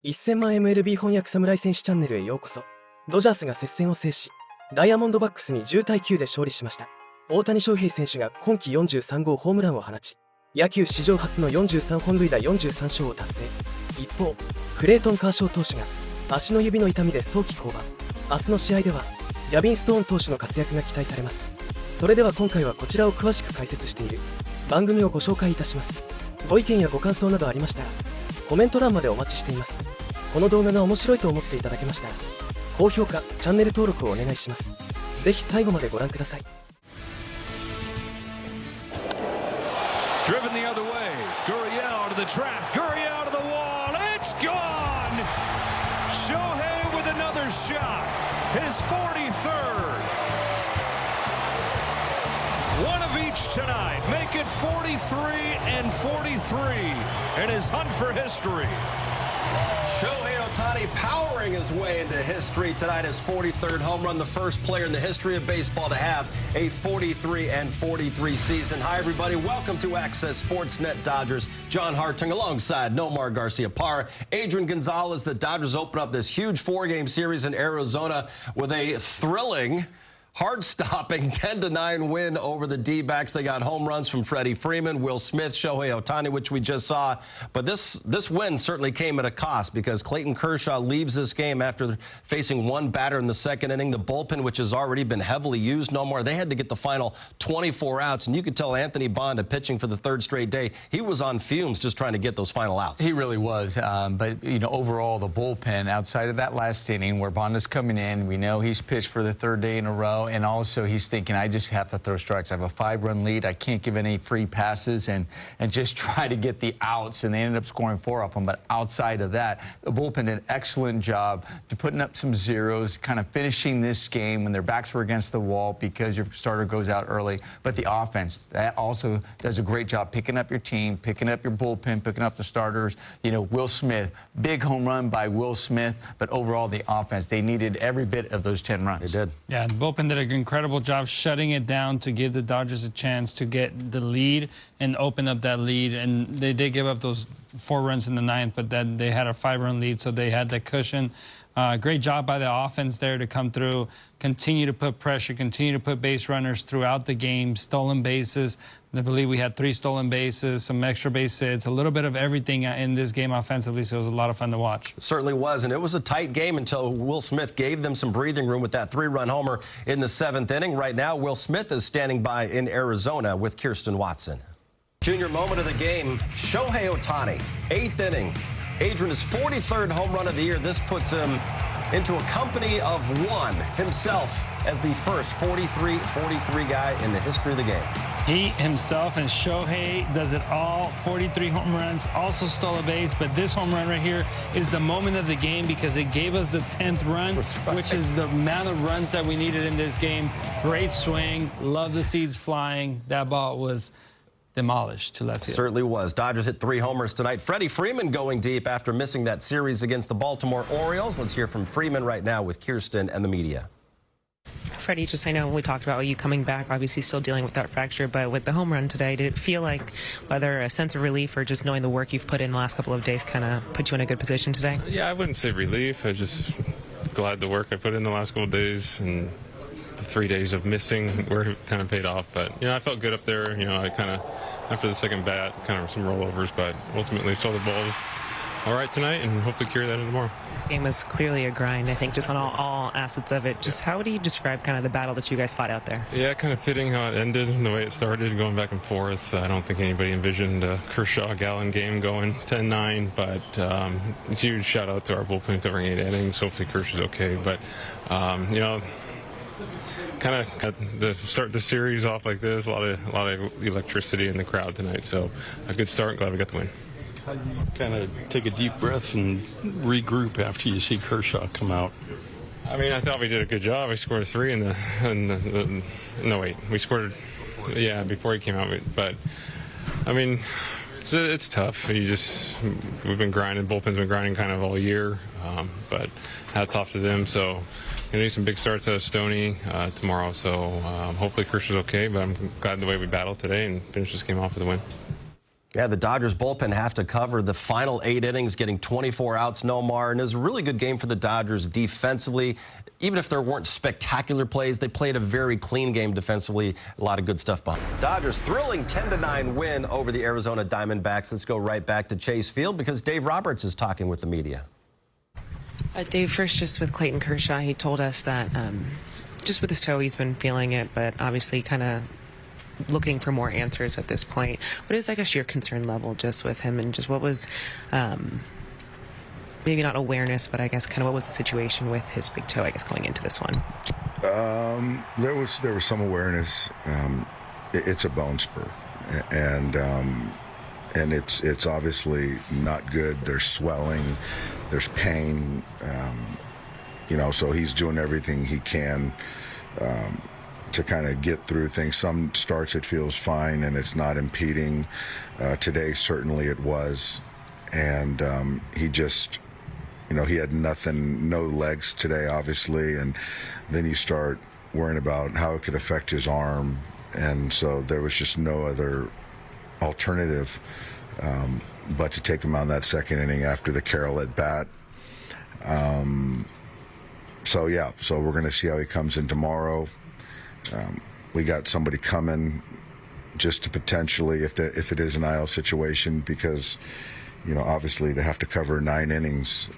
1000万 MLB 翻訳侍戦士チャンネルへようこそ。ドジャースが接戦を制し、ダイヤモンドバックスに10対9で勝利しました。大谷翔平選手が今季43号ホームランを放ち、野球史上初の43本塁打43勝を達成。一方、クレイトン・カーショー投手が足の指の痛みで早期降板。明日の試合ではギャビン・ストーン投手の活躍が期待されます。それでは今回はこちらを詳しく解説している番組をご紹介いたします。ご意見やご感想などありましたらコメント欄までお待ちしています。この動画が面白いと思っていただけましたら高評価、チャンネル登録をお願いします。ぜひ最後までご覧ください。Driven the other way, Gurriel to the track, Gurriel to the wall, it's gone! Shohei with another shot, his 43rd. One of each tonight, make it 43 and 43 in his hunt for history. Shohei Ohtani powering his way into history tonight, his 43rd home run, the first player in the history of baseball to have a 43 and 43 season. Hi, everybody. Welcome to Access Sportsnet Dodgers. John Hartung alongside Nomar Garcia-Parra. Adrian Gonzalez. The Dodgers open up this huge four-game series in Arizona with a thrilling, hard-stopping 10-9 win over the D-backs. They got home runs from Freddie Freeman, Will Smith, Shohei Ohtani, which we just saw. But this win certainly came at a cost because Clayton Kershaw leaves this game after facing one batter in the second inning. The bullpen, which has already been heavily used, no more. They had to get the final 24 outs, and you could tell Anthony Bonda, pitching for the third straight day, he was on fumes just trying to get those final outs. He really was. But, you know, overall, the bullpen, outside of that last inning where Bonda's coming in, we know he's pitched for the third day in a row. And also he's thinking, I just have to throw strikes. I have a 5-run lead. I can't give any free passes and just try to get the outs. And they ended up scoring 4 off them. But outside of that, the bullpen did an excellent job to putting up some zeros, kind of finishing this game when their backs were against the wall because your starter goes out early. But the offense, that also does a great job picking up your team, picking up your bullpen, picking up the starters. You know, Will Smith, big home run by Will Smith. But overall, the offense, they needed every bit of those 10 runs. They did. Yeah, the bullpen did an incredible job shutting it down to give the Dodgers a chance to get the lead and open up that lead. And they did give up those 4 runs in the 9th, but then they had a 5-run lead, so they had the cushion. Great job by the offense there to come through, continue to put pressure, continue to put base runners throughout the game, stolen bases. I believe we had 3 stolen bases, some extra base hits, a little bit of everything in this game offensively, so it was a lot of fun to watch. It certainly was, and it was a tight game until Will Smith gave them some breathing room with that 3-run homer in the 7th inning. Right now, Will Smith is standing by in Arizona with Kirsten Watson. Junior moment of the game, Shohei Ohtani, 8th inning. Adrian, his 43rd home run of the year. This puts him into a company of 1 himself as the first 43-43 guy in the history of the game. He himself and Shohei does it all. 43 home runs, also stole a base, but this home run right here is the moment of the game because it gave us the 10th run, right, which is the amount of runs that we needed in this game. Great swing, love the seeds flying. That ball was demolished to left field. Certainly was. Dodgers hit 3 homers tonight. Freddie Freeman going deep after missing that series against the Baltimore Orioles. Let's hear from Freeman right now with Kirsten and the media. Freddie, just I know we talked about you coming back, obviously still dealing with that fracture, but with the home run today, did it feel like whether a sense of relief or just knowing the work you've put in the last couple of days kind of put you in a good position today? Yeah, I wouldn't say relief. I just glad the work I put in the last couple of days and the 3 days of missing were kind of paid off. But, you know, I felt good up there. You know, I kind of, after the second bat, kind of some rollovers, but ultimately saw the balls all right tonight and hopefully carry that into tomorrow. This game was clearly a grind, I think, just on all assets of it. Just how do you describe kind of the battle that you guys fought out there? Yeah, kind of fitting how it ended and the way it started, going back and forth. I don't think anybody envisioned a Kershaw-Gallen game going 10-9, but huge shout-out to our bullpen covering 8 innings. Hopefully Kershaw's okay, but, you know, kind of start the series off like this, a lot of electricity in the crowd tonight, so a good start. Glad we got the win. How do you kind of take a deep breath and regroup after you see Kershaw come out? I mean, I thought we did a good job. We scored 3 no, wait, we scored, yeah, before he came out. But, I mean, it's tough. We've been grinding, bullpen's been grinding kind of all year, but hats off to them. So, you know, need some big starts out of Stoney tomorrow. So hopefully Kershaw's okay, but I'm glad the way we battled today and finished this game off with a win. Yeah, the Dodgers bullpen have to cover the final 8 innings, getting 24 outs, no more. And it was a really good game for the Dodgers defensively. Even if there weren't spectacular plays, they played a very clean game defensively. A lot of good stuff behind. Dodgers thrilling 10-9 win over the Arizona Diamondbacks. Let's go right back to Chase Field because Dave Roberts is talking with the media. Dave, first just with Clayton Kershaw, he told us that just with his toe, he's been feeling it, but obviously kind of looking for more answers at this point. What is, I guess, your concern level just with him, and just what was maybe not awareness, but I guess kind of what was the situation with his big toe, I guess, going into this one? There was some awareness. It's a bone spur, and it's obviously not good. There's swelling, there's pain, so he's doing everything he can to kind of get through things. Some starts it feels fine and it's not impeding. Today certainly it was, and he just, he had no legs today obviously, and then you start worrying about how it could affect his arm, and so there was just no other alternative but to take him out in that second inning after the Carroll at bat. So we're going to see how he comes in tomorrow. We got somebody coming just to potentially, if it is an IL situation, because obviously to have to cover 9 innings,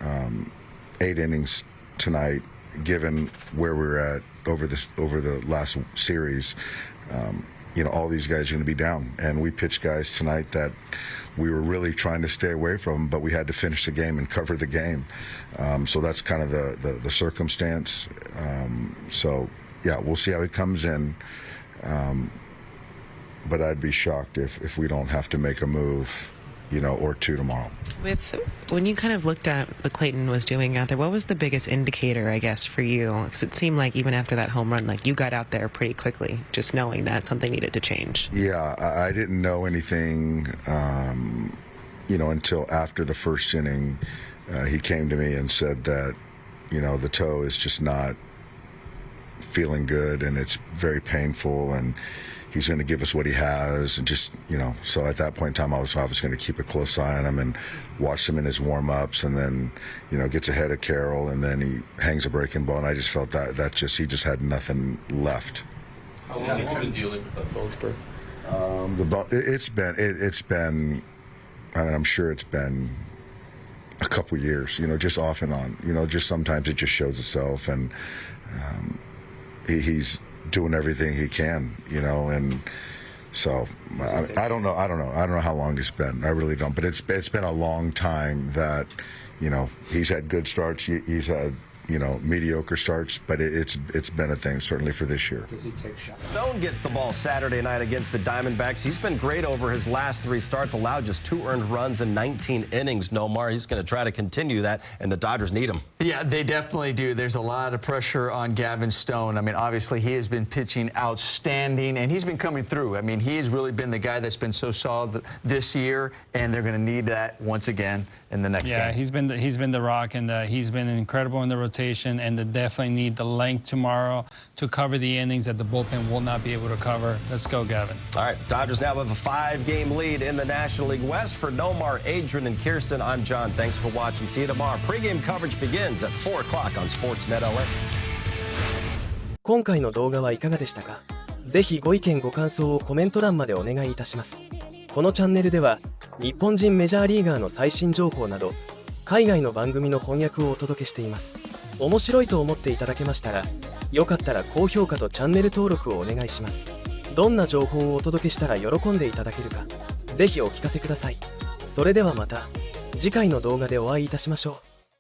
8 innings tonight, given where we're at over the last series, all these guys are going to be down, and we pitched guys tonight that we were really trying to stay away from, but we had to finish the game and cover the game. So that's kind of the circumstance. We'll see how he comes in. But I'd be shocked if we don't have to make a move, or 2 tomorrow. When you kind of looked at what Clayton was doing out there, what was the biggest indicator, I guess, for you? Because it seemed like even after that home run, like you got out there pretty quickly, just knowing that something needed to change. Yeah, I didn't know anything, until after the first inning. He came to me and said that, the toe is just not feeling good and it's very painful, and he's going to give us what he has, and just, so at that point in time I was going to keep a close eye on him and watch him in his warm-ups, and then, gets ahead of Carroll, and then he hangs a breaking ball, and I just felt that he just had nothing left. How long has he been dealing with that bone spur? It's been, I'm sure it's been a couple years, just off and on, just sometimes it just shows itself, and he's doing everything he can, and so I don't know how long it's been. I really don't, but it's been a long time that, he's had good starts, he's had, mediocre starts, but it's been a thing, certainly for this year. Does he take shots? Stone gets the ball Saturday night against the Diamondbacks. He's been great over his last 3 starts, allowed just 2 earned runs in 19 innings, Nomar. He's going to try to continue that, and the Dodgers need him. Yeah, they definitely do. There's a lot of pressure on Gavin Stone. I mean, obviously, he has been pitching outstanding, and he's been coming through. I mean, he has really been the guy that's been so solid this year, and they're going to need that once again in the next game. Yeah, he's been the rock, and he's been incredible in the rotation, and they definitely need the length tomorrow to cover the innings that the bullpen will not be able to cover. Let's go, Gavin. All right, Dodgers now have a 5-game lead in the National League West. For Nomar, Adrian, and Kirsten, I'm John. Thanks for watching. See you tomorrow. Pre-game coverage begins at 4 o'clock on Sportsnet LA. 今回の動画はいかがでしたか？ぜひご意見ご感想をコメント欄までお願いいたします。このチャンネルでは日本人メジャーリーガーの最新情報など海外の番組の翻訳をお届けしています。面白いと思っていただけましたら、よかったら高評価とチャンネル登録をお願いします。どんな情報をお届けしたら喜んでいただけるか、ぜひお聞かせください。それではまた次回の動画でお会いいたしましょう。